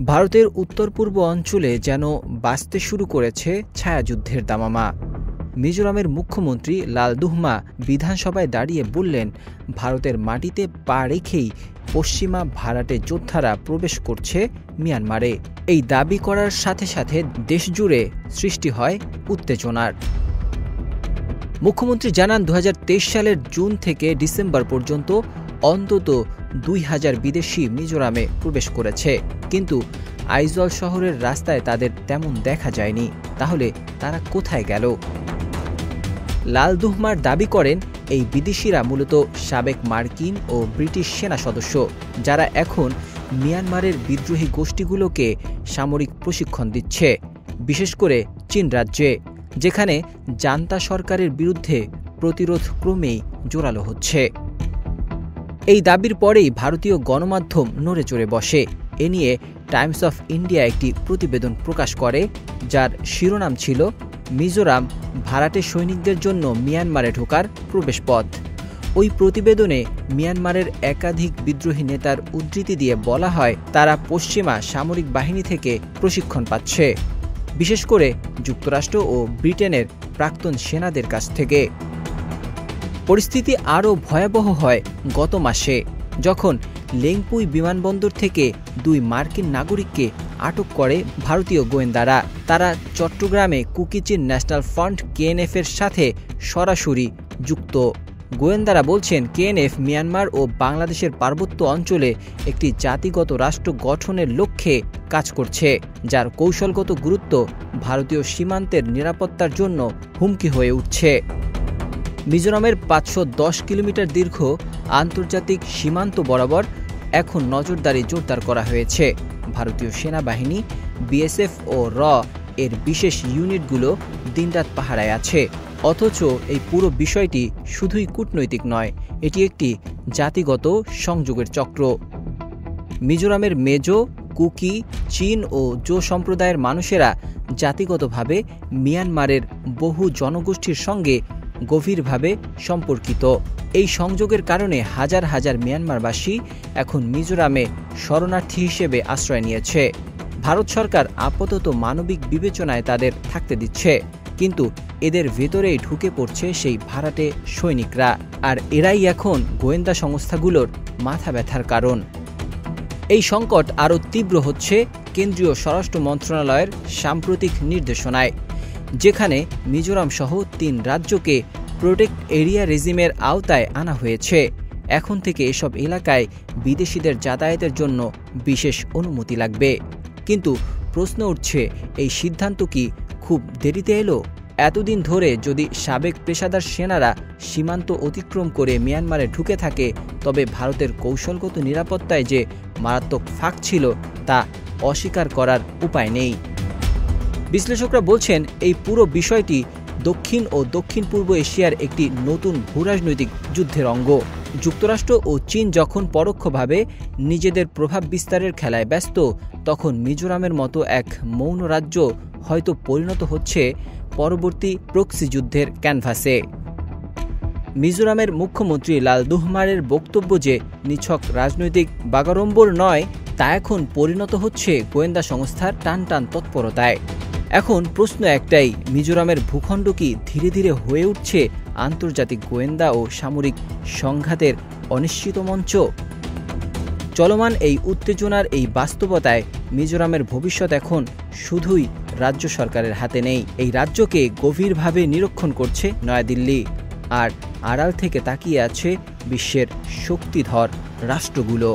ভারতের উত্তর পূর্ব অঞ্চলে যেন বাজতে শুরু করেছে ছায়াযুদ্ধের দামামা। মিজোরামের মুখ্যমন্ত্রী লালদুহমা বিধানসভায় দাঁড়িয়ে বললেন, ভারতের মাটিতে পা রেখেই পশ্চিমা ভাড়াটে যোদ্ধারা প্রবেশ করছে মিয়ানমারে। এই দাবি করার সাথে সাথে দেশজুড়ে সৃষ্টি হয় উত্তেজনার। মুখ্যমন্ত্রী জানান, 2023 সালের জুন থেকে ডিসেম্বর পর্যন্ত অন্তত 2000 বিদেশি মিজোরামে প্রবেশ করেছে, কিন্তু আইজল শহরের রাস্তায় তাদের তেমন দেখা যায়নি। তাহলে তারা কোথায় গেল? লালদুহমার দাবি করেন, এই বিদেশিরা মূলত সাবেক মার্কিন ও ব্রিটিশ সেনা সদস্য, যারা এখন মিয়ানমারের বিদ্রোহী গোষ্ঠীগুলোকে সামরিক প্রশিক্ষণ দিচ্ছে, বিশেষ করে চীন রাজ্যে, যেখানে জান্তা সরকারের বিরুদ্ধে প্রতিরোধ ক্রমেই জোরালো হচ্ছে। এই দাবির পরেই ভারতীয় গণমাধ্যম নড়ে চড়ে বসে। এ নিয়ে টাইমস অফ ইন্ডিয়া একটি প্রতিবেদন প্রকাশ করে, যার শিরোনাম ছিল মিজোরাম ভাড়াটে সৈনিকদের জন্য মিয়ানমারে ঢোকার প্রবেশপথ। ওই প্রতিবেদনে মিয়ানমারের একাধিক বিদ্রোহী নেতার উদ্ধৃতি দিয়ে বলা হয়, তারা পশ্চিমা সামরিক বাহিনী থেকে প্রশিক্ষণ পাচ্ছে, বিশেষ করে যুক্তরাষ্ট্র ও ব্রিটেনের প্রাক্তন সেনাদের কাছ থেকে। পরিস্থিতি আরও ভয়াবহ হয় গত মাসে, যখন লেংপুই বিমানবন্দর থেকে 2 মার্কিন নাগরিককে আটক করে ভারতীয় গোয়েন্দারা। তারা চট্টগ্রামে কুকি-চিন ন্যাশনাল ফ্রন্ট কেএনএফ-এর সাথে সরাসরি যুক্ত। গোয়েন্দারা বলছেন, কেএনএফ মিয়ানমার ও বাংলাদেশের পার্বত্য অঞ্চলে একটি জাতিগত রাষ্ট্র গঠনের লক্ষ্যে কাজ করছে, যার কৌশলগত গুরুত্ব ভারতীয় সীমান্তের নিরাপত্তার জন্য হুমকি হয়ে উঠছে। মিজোরামের 510 কিলোমিটার দীর্ঘ আন্তর্জাতিক সীমান্ত বরাবর এখন নজরদারি জোরদার করা হয়েছে। ভারতীয় সেনাবাহিনী, বিএসএফ ও এর বিশেষ ইউনিটগুলো দিনরাত পাহারায় আছে। অথচ এই পুরো বিষয়টি শুধুই কূটনৈতিক নয়, এটি একটি জাতিগত সংযোগের চক্র। মিজোরামের মেজো, কুকি, চীন ও জো সম্প্রদায়ের মানুষেরা জাতিগতভাবে মিয়ানমারের বহু জনগোষ্ঠীর সঙ্গে গভীরভাবে সম্পর্কিত। এই সংযোগের কারণে হাজার হাজার মিয়ানমারবাসী এখন মিজোরামে শরণার্থী হিসেবে আশ্রয় নিয়েছে। ভারত সরকার আপাতত মানবিক বিবেচনায় তাদের থাকতে দিচ্ছে, কিন্তু এদের ভেতরেই ঢুকে পড়ছে সেই ভাড়াটে সৈনিকরা, আর এরাই এখন গোয়েন্দা সংস্থাগুলোর মাথা ব্যথার কারণ। এই সংকট আরও তীব্র হচ্ছে কেন্দ্রীয় স্বরাষ্ট্র মন্ত্রণালয়ের সাম্প্রতিক নির্দেশনায়, যেখানে মিজোরাম সহ 3 রাজ্যকে প্রোটেক্ট এরিয়া রেজিমের আওতায় আনা হয়েছে। এখন থেকে এসব এলাকায় বিদেশিদের যাতায়াতের জন্য বিশেষ অনুমতি লাগবে। কিন্তু প্রশ্ন উঠছে, এই সিদ্ধান্ত কি খুব দেরিতে এলো? এতদিন ধরে যদি সাবেক পেশাদার সেনারা সীমান্ত অতিক্রম করে মিয়ানমারে ঢুকে থাকে, তবে ভারতের কৌশলগত নিরাপত্তায় যে মারাত্মক ফাঁক ছিল তা অস্বীকার করার উপায় নেই। বিশ্লেষকরা বলছেন, এই পুরো বিষয়টি দক্ষিণ ও দক্ষিণ পূর্ব এশিয়ার একটি নতুন ভূরাজনৈতিক যুদ্ধের অঙ্গ। যুক্তরাষ্ট্র ও চীন যখন পরোক্ষভাবে নিজেদের প্রভাব বিস্তারের খেলায় ব্যস্ত, তখন মিজোরামের মতো এক মৌন রাজ্য হয়তো পরিণত হচ্ছে পরবর্তী প্রক্সি যুদ্ধের ক্যানভাসে। মিজোরামের মুখ্যমন্ত্রী লালদুহমারের বক্তব্য যে নিছক রাজনৈতিক বাগাড়ম্বর নয়, তা এখন পরিণত হচ্ছে গোয়েন্দা সংস্থার টানটান তৎপরতায়। এখন প্রশ্ন একটাই, মিজোরামের ভূখণ্ড কি ধীরে ধীরে হয়ে উঠছে আন্তর্জাতিক গোয়েন্দা ও সামরিক সংঘাতের অনিশ্চিত মঞ্চ? চলমান এই উত্তেজনার এই বাস্তবতায় মিজোরামের ভবিষ্যৎ এখন শুধুই রাজ্য সরকারের হাতে নেই। এই রাজ্যকে গভীরভাবে নিরীক্ষণ করছে নয়াদিল্লি, আর আড়াল থেকে তাকিয়ে আছে বিশ্বের শক্তিধর রাষ্ট্রগুলো।